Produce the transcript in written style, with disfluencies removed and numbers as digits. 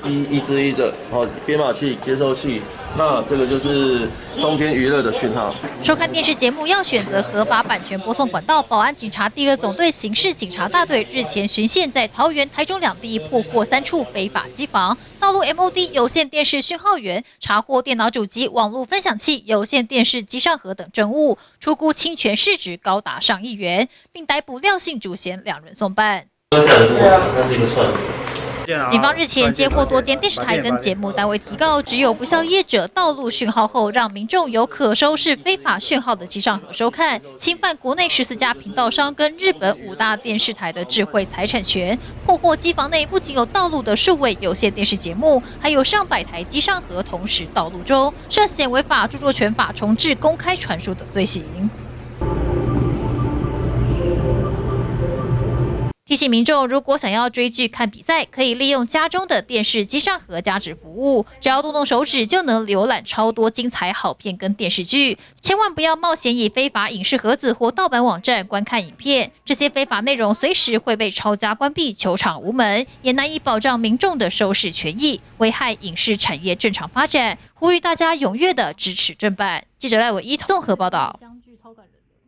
移植仪者，编码器、接收器，那这个就是中天娱乐的讯号。收看电视节目要选择合法版权播送管道。保安警察第2总队刑事警察大队日前巡线，在桃园、台中两地破获3处非法机房、道路 MOD 有线电视讯号源，查获电脑主机、网络分享器、有线电视机上盒等证物，初估侵权市值高达上亿元，并逮捕廖姓主嫌2人送办。那是一个串联。警方日前接获多间电视台跟节目单位提告，只有不肖业者盗录讯号后，让民众有可收视非法讯号的机上盒收看，侵犯国内14家频道商跟日本5大电视台的智慧财产权。破获机房内不仅有盗录的数位有线电视节目，还有上百台机上盒同时盗录中，涉嫌违法著作权法重置公开传输等罪行。提醒民众，如果想要追剧看比赛，可以利用家中的电视机上盒加值服务，只要动动手指就能浏览超多精彩好片跟电视剧。千万不要冒险以非法影视盒子或盗版网站观看影片，这些非法内容随时会被抄家关闭，球场无门，也难以保障民众的收视权益，危害影视产业正常发展。呼吁大家踊跃的支持正版。记者赖伟一综合报道。